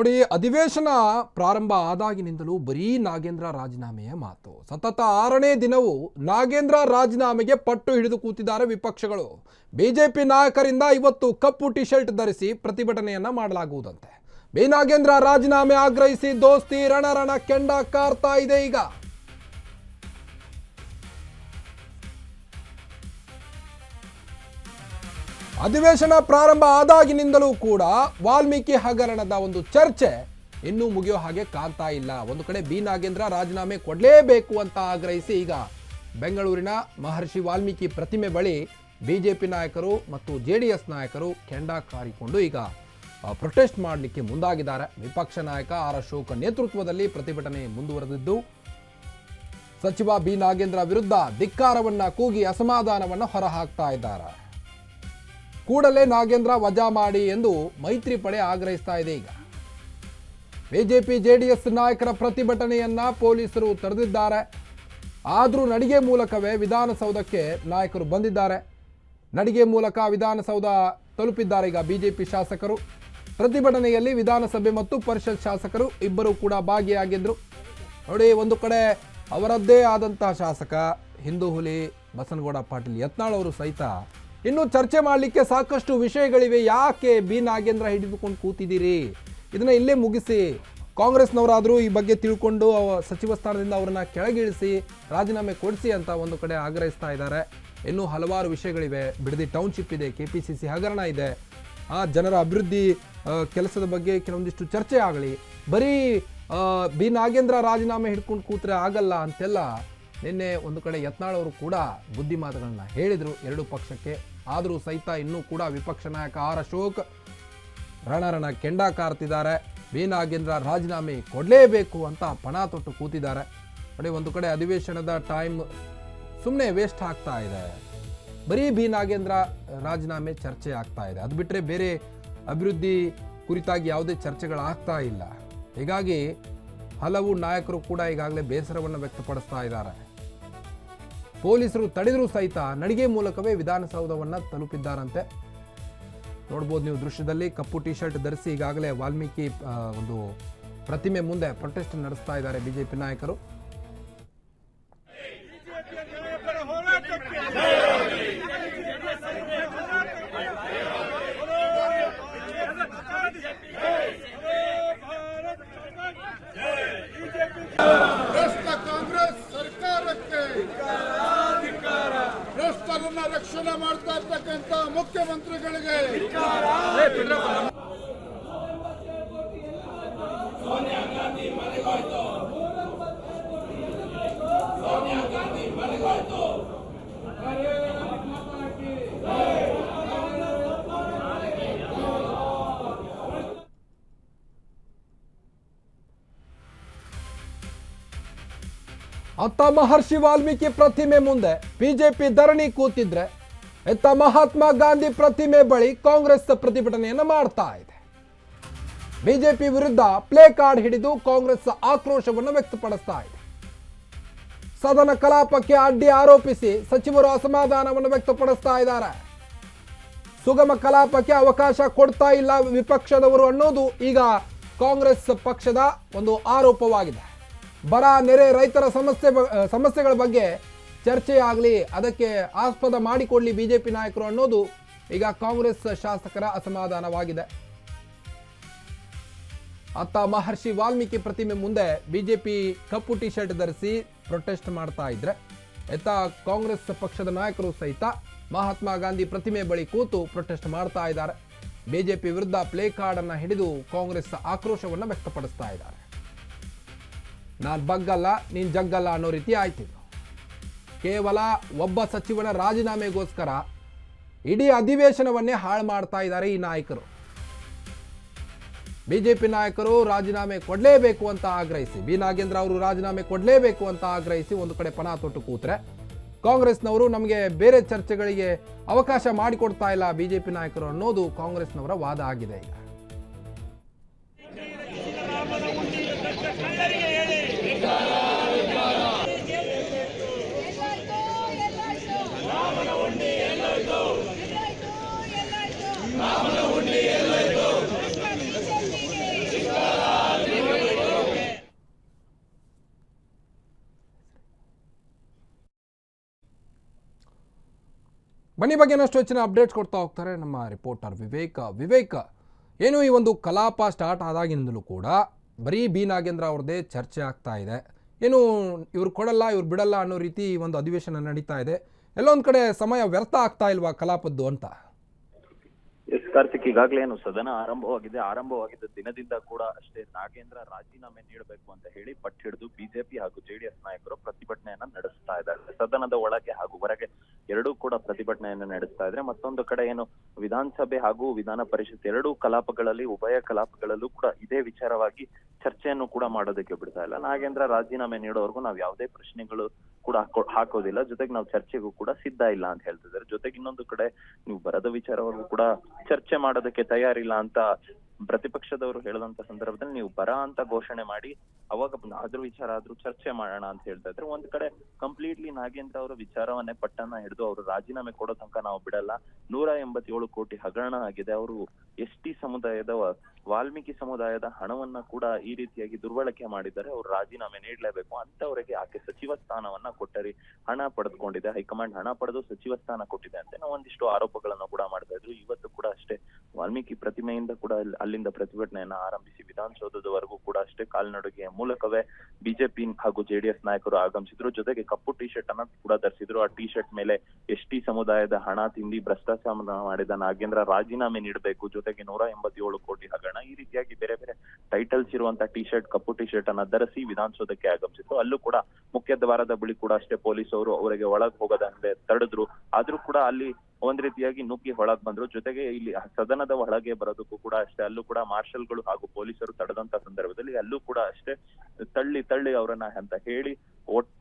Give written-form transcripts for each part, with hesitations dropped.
ನೋಡಿ, ಅಧಿವೇಶನ ಪ್ರಾರಂಭ ಆದಾಗಿನಿಂದಲೂ ಬರೀ ನಾಗೇಂದ್ರ ರಾಜೀನಾಮೆಯ ಮಾತು. ಸತತ 6ನೇ ದಿನವೂ ನಾಗೇಂದ್ರ ರಾಜೀನಾಮೆಗೆ ಪಟ್ಟು ಹಿಡಿದು ಕೂತಿದ್ದಾರೆ ವಿಪಕ್ಷಗಳು. ಬಿಜೆಪಿ ನಾಯಕರಿಂದ ಇವತ್ತು ಕಪ್ಪು ಟಿ ಶರ್ಟ್ ಧರಿಸಿ ಪ್ರತಿಭಟನೆಯನ್ನ ಮಾಡಲಾಗುವುದಂತೆ. ಬಿ ನಾಗೇಂದ್ರ ರಾಜೀನಾಮೆ ಆಗ್ರಹಿಸಿ ದೋಸ್ತಿ ರಣರಣ ಕೆಂಡ ಕಾರ್ತಾ ಇದೆ. ಈಗ ಅಧಿವೇಶನ ಪ್ರಾರಂಭ ಆದಾಗಿನಿಂದಲೂ ಕೂಡ ವಾಲ್ಮೀಕಿ ಹಗರಣದ ಒಂದು ಚರ್ಚೆ ಇನ್ನೂ ಮುಗಿಯೋ ಹಾಗೆ ಕಾಣ್ತಾ ಇಲ್ಲ. ಒಂದು ಕಡೆ ಬಿ ನಾಗೇಂದ್ರ ರಾಜೀನಾಮೆ ಕೊಡಲೇಬೇಕು ಅಂತ ಆಗ್ರಹಿಸಿ ಈಗ ಬೆಂಗಳೂರಿನ ಮಹರ್ಷಿ ವಾಲ್ಮೀಕಿ ಪ್ರತಿಮೆ ಬಳಿ ಬಿಜೆಪಿ ನಾಯಕರು ಮತ್ತು ಜೆಡಿಎಸ್ ನಾಯಕರು ಕೆಂಡ ಕಾರಿಕೊಂಡು ಈಗ ಪ್ರೊಟೆಸ್ಟ್ ಮಾಡಲಿಕ್ಕೆ ಮುಂದಾಗಿದ್ದಾರೆ. ವಿಪಕ್ಷ ನಾಯಕ ಆರ್ ಅಶೋಕ್ ನೇತೃತ್ವದಲ್ಲಿ ಪ್ರತಿಭಟನೆ ಮುಂದುವರೆದಿದ್ದು, ಸಚಿವ ಬಿ ನಾಗೇಂದ್ರ ವಿರುದ್ಧ ಧಿಕ್ಕಾರವನ್ನ ಕೂಗಿ ಅಸಮಾಧಾನವನ್ನು ಹೊರಹಾಕ್ತಾ ಇದ್ದಾರೆ. ಕೂಡಲೇ ನಾಗೇಂದ್ರ ವಜಾ ಮಾಡಿ ಎಂದು ಮೈತ್ರಿ ಪಡೆ ಆಗ್ರಹಿಸ್ತಾ ಇದೆ. ಈಗ ಬಿಜೆಪಿ ಜೆಡಿಎಸ್ ನಾಯಕರ ಪ್ರತಿಭಟನೆಯನ್ನ ಪೊಲೀಸರು ತಡೆದಿದ್ದಾರೆ. ಆದರೂ ನಡಿಗೆ ಮೂಲಕವೇ ವಿಧಾನಸೌಧಕ್ಕೆ ನಾಯಕರು ಬಂದಿದ್ದಾರೆ. ನಡಿಗೆ ಮೂಲಕ ವಿಧಾನಸೌಧ ತಲುಪಿದ್ದಾರೆ ಈಗ ಬಿಜೆಪಿ ಶಾಸಕರು. ಪ್ರತಿಭಟನೆಯಲ್ಲಿ ವಿಧಾನಸಭೆ ಮತ್ತು ಪರಿಷತ್ ಶಾಸಕರು ಇಬ್ಬರು ಕೂಡ ಭಾಗಿಯಾಗಿದ್ರು. ನೋಡಿ, ಒಂದು ಕಡೆ ಅವರದ್ದೇ ಆದಂತಹ ಶಾಸಕ ಹಿಂದೂ ಹುಲಿ ಬಸನಗೌಡ ಪಾಟೀಲ್ ಯತ್ನಾಳ್ ಅವರು ಸಹಿತ ಇನ್ನು ಚರ್ಚೆ ಮಾಡಲಿಕ್ಕೆ ಸಾಕಷ್ಟು ವಿಷಯಗಳಿವೆ. ಯಾಕೆ ಬಿ ನಾಗೇಂದ್ರ ಹಿಡಿದುಕೊಂಡು ಕೂತಿದ್ದೀರಿ, ಇದನ್ನ ಇಲ್ಲೇ ಮುಗಿಸಿ, ಕಾಂಗ್ರೆಸ್ನವರಾದರೂ ಈ ಬಗ್ಗೆ ತಿಳ್ಕೊಂಡು ಸಚಿವ ಸ್ಥಾನದಿಂದ ಅವರನ್ನ ಕೆಳಗಿಳಿಸಿ ರಾಜೀನಾಮೆ ಕೊಡಿಸಿ ಅಂತ ಒಂದು ಕಡೆ ಆಗ್ರಹಿಸ್ತಾ ಇದ್ದಾರೆ. ಇನ್ನೂ ಹಲವಾರು ವಿಷಯಗಳಿವೆ. ಬಿಡದಿ ಟೌನ್ಶಿಪ್ ಇದೆ, ಕೆಪಿಸಿಸಿ ಹಗರಣ ಇದೆ, ಜನರ ಅಭಿವೃದ್ಧಿ ಕೆಲಸದ ಬಗ್ಗೆ ಕೆಲವೊಂದಿಷ್ಟು ಚರ್ಚೆ ಆಗಲಿ. ಬರೀ ಬಿ ನಾಗೇಂದ್ರ ರಾಜೀನಾಮೆ ಹಿಡ್ಕೊಂಡು ಕೂತ್ರೆ ಆಗಲ್ಲ ಅಂತೆಲ್ಲ ನಿನ್ನೆ ಒಂದು ಕಡೆ ಯತ್ನಾಳ್ ಅವರು ಕೂಡ ಬುದ್ಧಿ ಮಾತುಗಳನ್ನ ಹೇಳಿದರು ಎರಡೂ ಪಕ್ಷಕ್ಕೆ. ಆದರೂ ಸಹಿತ ಇನ್ನೂ ಕೂಡ ವಿಪಕ್ಷ ನಾಯಕ ಆರ್ ಅಶೋಕ್ ರಣರಣ ಕೆಂಡ ಕಾರ್ತಿದ್ದಾರೆ. ಬಿ ನಾಗೇಂದ್ರ ರಾಜೀನಾಮೆ ಕೊಡಲೇಬೇಕು ಅಂತ ಪಣ ತೊಟ್ಟು ಕೂತಿದ್ದಾರೆ. ನೋಡಿ, ಒಂದು ಕಡೆ ಅಧಿವೇಶನದ ಟೈಮ್ ಸುಮ್ಮನೆ ವೇಸ್ಟ್ ಆಗ್ತಾ ಇದೆ. ಬರೀ ಬಿ ನಾಗೇಂದ್ರ ರಾಜೀನಾಮೆ ಚರ್ಚೆ ಆಗ್ತಾ ಇದೆ. ಅದು ಬಿಟ್ಟರೆ ಬೇರೆ ಅಭಿವೃದ್ಧಿ ಕುರಿತಾಗಿ ಯಾವುದೇ ಚರ್ಚೆಗಳಾಗ್ತಾ ಇಲ್ಲ. ಹೀಗಾಗಿ ಹಲವು ನಾಯಕರು ಕೂಡ ಈಗಾಗಲೇ ಬೇಸರವನ್ನು ವ್ಯಕ್ತಪಡಿಸ್ತಾ ಇದ್ದಾರೆ. ಪೊಲೀಸರು ತಡೆದರೂ ಸಹಿತ ನಡಿಗೆ ಮೂಲಕವೇ ವಿಧಾನಸೌಧವನ್ನು ತಲುಪಿದ್ದಾರಂತೆ. ನೋಡ್ಬೋದು ನೀವು ದೃಶ್ಯದಲ್ಲಿ, ಕಪ್ಪು ಟಿ ಶರ್ಟ್ ಧರಿಸಿ ಈಗಾಗಲೇ ವಾಲ್ಮೀಕಿ ಒಂದು ಪ್ರತಿಮೆ ಮುಂದೆ ಪ್ರೊಟೆಸ್ಟ್ ನಡೆಸ್ತಾ ಇದ್ದಾರೆ ಬಿಜೆಪಿ ನಾಯಕರು. ರಕ್ಷಣೆ ಮಾಡ್ತಾ ಇರ್ತಕ್ಕಂಥ ಮುಖ್ಯಮಂತ್ರಿಗಳಿಗೆ ಅತ್ತ ಮಹರ್ಷಿ ವಾಲ್ಮೀಕಿ ಪ್ರತಿಮೆ ಮುಂದೆ ಬಿಜೆಪಿ ಧರಣಿ ಕೂತಿದ್ರೆ, ಇತ್ತ ಮಹಾತ್ಮ ಗಾಂಧಿ ಪ್ರತಿಮೆ ಬಳಿ ಕಾಂಗ್ರೆಸ್ ಪ್ರತಿಭಟನೆಯನ್ನು ಮಾಡ್ತಾ ಇದೆ. ಬಿಜೆಪಿ ವಿರುದ್ಧ ಪ್ಲೇ ಕಾರ್ಡ್ ಹಿಡಿದು ಕಾಂಗ್ರೆಸ್ ಆಕ್ರೋಶವನ್ನು ವ್ಯಕ್ತಪಡಿಸ್ತಾ ಇದೆ. ಸದನ ಕಲಾಪಕ್ಕೆ ಅಡ್ಡಿ ಆರೋಪಿಸಿ ಸಚಿವರು ಅಸಮಾಧಾನವನ್ನು ವ್ಯಕ್ತಪಡಿಸ್ತಾ ಇದ್ದಾರೆ. ಸುಗಮ ಕಲಾಪಕ್ಕೆ ಅವಕಾಶ ಕೊಡ್ತಾ ಇಲ್ಲ ವಿಪಕ್ಷದವರು ಅನ್ನೋದು ಈಗ ಕಾಂಗ್ರೆಸ್ ಪಕ್ಷದ ಒಂದು ಆರೋಪವಾಗಿದೆ. ಬರ, ನೆರೆ, ರೈತರ ಸಮಸ್ಯೆಗಳ ಬಗ್ಗೆ ಚರ್ಚೆ ಆಗಲಿ, ಅದಕ್ಕೆ ಆಸ್ಪದ ಮಾಡಿಕೊಳ್ಳಿ ಬಿಜೆಪಿ ನಾಯಕರು ಅನ್ನೋದು ಈಗ ಕಾಂಗ್ರೆಸ್ ಶಾಸಕರ ಅಸಮಾಧಾನವಾಗಿದೆ. ಅತ್ತ ಮಹರ್ಷಿ ವಾಲ್ಮೀಕಿ ಪ್ರತಿಮೆ ಮುಂದೆ ಬಿಜೆಪಿ ಕಪ್ಪು ಟಿ ಶರ್ಟ್ ಧರಿಸಿ ಪ್ರೊಟೆಸ್ಟ್ ಮಾಡ್ತಾ ಇದ್ರೆ, ಇತ್ತ ಕಾಂಗ್ರೆಸ್ ಪಕ್ಷದ ನಾಯಕರು ಸಹಿತ ಮಹಾತ್ಮ ಗಾಂಧಿ ಪ್ರತಿಮೆ ಬಳಿ ಕೂತು ಪ್ರೊಟೆಸ್ಟ್ ಮಾಡ್ತಾ ಇದ್ದಾರೆ. ಬಿಜೆಪಿ ವಿರುದ್ಧ ಪ್ಲೇ ಕಾರ್ಡ್ ಅನ್ನ ಹಿಡಿದು ಕಾಂಗ್ರೆಸ್ ಆಕ್ರೋಶವನ್ನು ವ್ಯಕ್ತಪಡಿಸ್ತಾ ಇದ್ದಾರೆ. ನಾನು ಬಗ್ಗಲ್ಲ, ನೀನು ಜಗ್ಗಲ್ಲ ಅನ್ನೋ ರೀತಿ ಆಯ್ತಿದ್ರು. ಕೇವಲ ಒಬ್ಬ ಸಚಿವನ ರಾಜೀನಾಮೆಗೋಸ್ಕರ ಇಡೀ ಅಧಿವೇಶನವನ್ನೇ ಹಾಳು ಮಾಡ್ತಾ ಇದ್ದಾರೆ ಈ ನಾಯಕರು. ಬಿಜೆಪಿ ನಾಯಕರು ರಾಜೀನಾಮೆ ಕೊಡಲೇಬೇಕು ಅಂತ ಆಗ್ರಹಿಸಿ, ಬಿ ನಾಗೇಂದ್ರ ಅವರು ರಾಜೀನಾಮೆ ಕೊಡಲೇಬೇಕು ಅಂತ ಆಗ್ರಹಿಸಿ ಒಂದು ಕಡೆ ಪಣ ತೊಟ್ಟು ಕೂತ್ರೆ, ಕಾಂಗ್ರೆಸ್ನವರು ನಮಗೆ ಬೇರೆ ಚರ್ಚೆಗಳಿಗೆ ಅವಕಾಶ ಮಾಡಿಕೊಡ್ತಾ ಇಲ್ಲ ಬಿಜೆಪಿ ನಾಯಕರು ಅನ್ನೋದು ಕಾಂಗ್ರೆಸ್ನವರ ವಾದ ಆಗಿದೆ. ಈಗ ರಾಮನ ಹುಂಡಿ ಎಲ್ಲೋಯ್ತು? ಬನ್ನಿ ಬಗ್ಗೆ ಇನ್ನಷ್ಟು ಹೆಚ್ಚಿನ ಅಪ್ಡೇಟ್ಸ್ ಕೊಡ್ತಾ ಹೋಗ್ತಾರೆ ನಮ್ಮ ರಿಪೋರ್ಟರ್ ವಿವೇಕ್. ಏನು ಈ ಒಂದು ಕಲಾಪ ಸ್ಟಾರ್ಟ್ ಆದಾಗಿನಿಂದಲೂ ಕೂಡ ಬರೀ ಬಿ ನಾಗೇಂದ್ರ ಅವ್ರದ್ದೇ ಚರ್ಚೆ ಆಗ್ತಾ ಇದೆ. ಏನು ಇವ್ರು ಕೊಡಲ್ಲ ಇವ್ರು ಬಿಡಲ್ಲ ಅನ್ನೋ ರೀತಿ ಒಂದು ಅಧಿವೇಶನ ನಡೀತಾ ಇದೆ. ಎಲ್ಲೊಂದು ಕಡೆ ಸಮಯ ವ್ಯರ್ಥ ಆಗ್ತಾ ಇಲ್ವಾ ಕಲಾಪದ್ದು ಅಂತ? ಎಸ್ ಕಾರ್ತಿಕ್, ಈಗಾಗಲೇ ಏನು ಸದನ ಆರಂಭವಾಗಿದ್ದ ದಿನದಿಂದ ಕೂಡ ಅಷ್ಟೇ ನಾಗೇಂದ್ರ ರಾಜೀನಾಮೆ ನೀಡಬೇಕು ಅಂತ ಹೇಳಿ ಪಟ್ಟು ಹಿಡಿದು ಬಿಜೆಪಿ ಹಾಗೂ ಜೆಡಿಎಸ್ ನಾಯಕರು ಪ್ರತಿಭಟನೆಯನ್ನ ನಡೆಸ್ತಾ ಇದ್ದಾರೆ. ಸದನದ ಒಳಗೆ ಹಾಗೂ ಹೊರಗೆ ಎರಡೂ ಕೂಡ ಪ್ರತಿಭಟನೆಯನ್ನು ನಡೆಸ್ತಾ ಇದ್ರೆ, ಮತ್ತೊಂದು ಕಡೆ ಏನು ವಿಧಾನಸಭೆ ಹಾಗೂ ವಿಧಾನ ಪರಿಷತ್ ಎರಡೂ ಕಲಾಪಗಳಲ್ಲಿ ಉಭಯ ಕಲಾಪಗಳಲ್ಲೂ ಕೂಡ ಇದೇ ವಿಚಾರವಾಗಿ ಚರ್ಚೆಯನ್ನು ಕೂಡ ಮಾಡೋದಕ್ಕೆ ಬಿಡ್ತಾ ಇಲ್ಲ. ನಾಗೇಂದ್ರ ರಾಜೀನಾಮೆ ನೀಡೋವರೆಗೂ ನಾವು ಯಾವುದೇ ಪ್ರಶ್ನೆಗಳು ಕೂಡ ಹಾಕೋದಿಲ್ಲ, ಜೊತೆಗೆ ನಾವು ಚರ್ಚೆಗೂ ಕೂಡ ಸಿದ್ಧ ಇಲ್ಲ ಅಂತ ಹೇಳ್ತಿದ್ದಾರೆ. ಜೊತೆಗೆ ಇನ್ನೊಂದು ಕಡೆ ನೀವು ಬರದ ವಿಚಾರವರೆಗೂ ಕೂಡ ಚರ್ಚೆ ಮಾಡೋದಕ್ಕೆ ತಯಾರಿಲ್ಲ ಅಂತ ಪ್ರತಿಪಕ್ಷದವರು ಹೇಳಿದಂತ ಸಂದರ್ಭದಲ್ಲಿ ನೀವು ಬರ ಅಂತ ಘೋಷಣೆ ಮಾಡಿ ಅವಾಗ ಅದ್ರ ವಿಚಾರ ಆದ್ರೂ ಚರ್ಚೆ ಮಾಡೋಣ ಅಂತ ಹೇಳ್ತಾ ಇದ್ರೆ, ಒಂದ್ ಕಡೆ ಕಂಪ್ಲೀಟ್ಲಿ ನಾಗೇಂದ್ರ ಅವರ ವಿಚಾರವನ್ನೇ ಪಟ್ಟನ್ನ ಹಿಡಿದು ಅವರು ರಾಜೀನಾಮೆ ಕೊಡೋ ತನಕ ನಾವು ಬಿಡಲ್ಲ, 187 ಕೋಟಿ ಹಗರಣ ಆಗಿದೆ, ಅವರು ಎಸ್ಟಿ ಸಮುದಾಯದ ವಾಲ್ಮೀಕಿ ಸಮುದಾಯದ ಹಣವನ್ನ ಕೂಡ ಈ ರೀತಿಯಾಗಿ ದುರ್ಬಳಕೆ ಮಾಡಿದ್ದಾರೆ, ಅವ್ರು ರಾಜೀನಾಮೆ ನೀಡಲೇಬೇಕು ಅಂತವರಿಗೆ ಆಕೆ ಸಚಿವ ಸ್ಥಾನವನ್ನ ಕೊಟ್ಟರಿ, ಹಣ ಪಡೆದುಕೊಂಡಿದೆ, ಹೈಕಮಾಂಡ್ ಹಣ ಪಡೆದು ಸಚಿವ ಸ್ಥಾನ ಕೊಟ್ಟಿದೆ ಅಂತ ಒಂದಿಷ್ಟು ಆರೋಪಗಳನ್ನು ಕೂಡ ಮಾಡ್ತಾ ಇದ್ರು. ಇವತ್ತು ಕೂಡ ಅಷ್ಟೇ ವಾಲ್ಮೀಕಿ ಪ್ರತಿಮೆಯಿಂದ ಕೂಡ ಅಲ್ಲಿಂದ ಪ್ರತಿಭಟನೆಯನ್ನ ಆರಂಭಿಸಿ ವಿಧಾನಸೌಧದವರೆಗೂ ಕೂಡ ಅಷ್ಟೇ ಕಾಲ್ನಡಿಗೆಯ ಮೂಲಕವೇ ಬಿಜೆಪಿ ಹಾಗೂ ಜೆಡಿಎಸ್ ನಾಯಕರು ಆಗಮಿಸಿದ್ರು. ಜೊತೆಗೆ ಕಪ್ಪು ಟಿ ಶರ್ಟ್ ಅನ್ನ ಕೂಡ ಧರಿಸಿದ್ರು. ಆ ಟಿ ಶರ್ಟ್ ಮೇಲೆ ಎಸ್ಟಿ ಸಮುದಾಯದ ಹಣ ತಿಂದಿ ಭ್ರಷ್ಟಾಚಾರ ಮಾಡಿದ ನಾಗೇಂದ್ರ ರಾಜೀನಾಮೆ ನೀಡಬೇಕು, ಜೊತೆಗೆ 187 ಕೋಟಿ ಹಗರಣ, ಈ ರೀತಿಯಾಗಿ ಬೇರೆ ಬೇರೆ ಟೈಟಲ್ಸ್ ಇರುವಂತ ಟಿ ಶರ್ಟ್, ಕಪ್ಪು ಟಿ ಶರ್ಟ್ ಅನ್ನ ಧರಿಸಿ ವಿಧಾನಸೌಧಕ್ಕೆ ಆಗಮಿಸಿದ್ರು. ಅಲ್ಲೂ ಕೂಡ ಮುಖ್ಯ ದ್ವಾರದ ಬಳಿ ಕೂಡ ಅಷ್ಟೇ ಪೊಲೀಸ್ ಅವರು ಅವರಿಗೆ ಒಳಗ್ ಹೋಗೋದಂದ್ರೆ ತಡೆದ್ರು. ಆದ್ರೂ ಕೂಡ ಅಲ್ಲಿ ಒಂದ್ ರೀತಿಯಾಗಿ ನುಗ್ಗಿ ಒಳಗ್ ಬಂದ್ರು. ಜೊತೆಗೆ ಇಲ್ಲಿ ಸದನದ ಒಳಗೆ ಬರೋದಕ್ಕೂ ಕೂಡ ಅಷ್ಟೇ ಅಲ್ಲೂ ಕೂಡ ಮಾರ್ಷಲ್ಗಳು ಹಾಗೂ ಪೊಲೀಸರು ತಡೆದಂತ ಸಂದರ್ಭದಲ್ಲಿ ಅಲ್ಲೂ ಕೂಡ ಅಷ್ಟೇ ತಳ್ಳಿ ಅವರನ್ನ ಅಂತ ಹೇಳಿ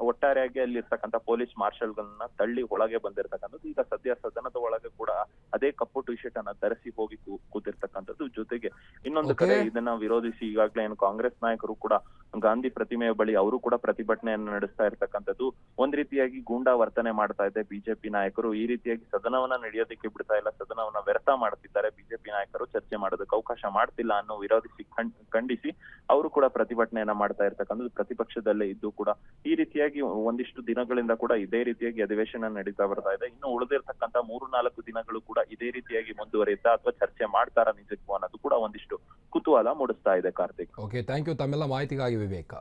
ಒಟ್ಟಾರೆಯಾಗಿ ಅಲ್ಲಿ ಇರ್ತಕ್ಕಂಥ ಪೊಲೀಸ್ ಮಾರ್ಷಲ್ಗಳನ್ನ ತಳ್ಳಿ ಒಳಗೆ ಬಂದಿರತಕ್ಕಂಥದ್ದು. ಈಗ ಸದ್ಯ ಸದನದ ಒಳಗೆ ಕೂಡ ಅದೇ ಕಪ್ಪು ಟಿ ಶರ್ಟ್ ಅನ್ನ ಧರಿಸಿ ಹೋಗಿ ಕೂತಿರ್ತಕ್ಕಂಥದ್ದು. ಜೊತೆಗೆ ಇನ್ನೊಂದು ಕಡೆ ಇದನ್ನ ವಿರೋಧಿಸಿ ಈಗಾಗಲೇ ಏನು ಕಾಂಗ್ರೆಸ್ ನಾಯಕರು ಕೂಡ ಗಾಂಧಿ ಪ್ರತಿಮೆಯ ಬಳಿ ಅವರು ಕೂಡ ಪ್ರತಿಭಟನೆಯನ್ನು ನಡೆಸ್ತಾ ಇರ್ತಕ್ಕಂಥದ್ದು. ಒಂದ್ ರೀತಿಯಾಗಿ ಗೂಂಡಾ ವರ್ತನೆ ಮಾಡ್ತಾ ಇದೆ ಬಿಜೆಪಿ ನಾಯಕರು, ಈ ರೀತಿಯಾಗಿ ಸದನವನ್ನ ನಡೆಯೋದಕ್ಕೆ ಬಿಡ್ತಾ ಇಲ್ಲ, ಸದನವನ್ನ ವ್ಯರ್ಥ ಮಾಡ್ತಿದ್ದಾರೆ ಬಿಜೆಪಿ ನಾಯಕರು, ಚರ್ಚೆ ಮಾಡೋದಕ್ಕೆ ಅವಕಾಶ ಮಾಡ್ತಿಲ್ಲ ಅನ್ನೋ ವಿರೋಧಿಸಿ ಖಂಡಿಸಿ ಅವರು ಕೂಡ ಪ್ರತಿಭಟನೆಯನ್ನ ಮಾಡ್ತಾ ಇರ್ತಕ್ಕಂಥದ್ದು. ಪ್ರತಿಪಕ್ಷದಲ್ಲೇ ಇದ್ದು ಕೂಡ ಈ ರೀತಿಯಾಗಿ ಒಂದಿಷ್ಟು ದಿನಗಳಿಂದ ಕೂಡ ಇದೇ ರೀತಿಯಾಗಿ ಅಧಿವೇಶನ ನಡೀತಾ ಬರ್ತಾ ಇದೆ. ಇನ್ನು ಉಳಿದಿರ್ತಕ್ಕಂಥ 3-4 ದಿನಗಳು ಕೂಡ ಇದೇ ರೀತಿಯಾಗಿ ಮುಂದುವರಿಯುತ್ತಾ ಅಥವಾ ಚರ್ಚೆ ಮಾಡ್ತಾರ ನಿಜಕ್ಕೂ ಅನ್ನೋದು ಕೂಡ ಒಂದಿಷ್ಟು ಕುತೂಹಲ ಮೂಡಿಸ್ತಾ ಇದೆ. ಕಾರ್ತಿಕ್, ಓಕೆ, ಥ್ಯಾಂಕ್ ಯು ತಮ್ಮೆಲ್ಲ ಮಾಹಿತಿಗಾಗಿ ವಿವೇಕ.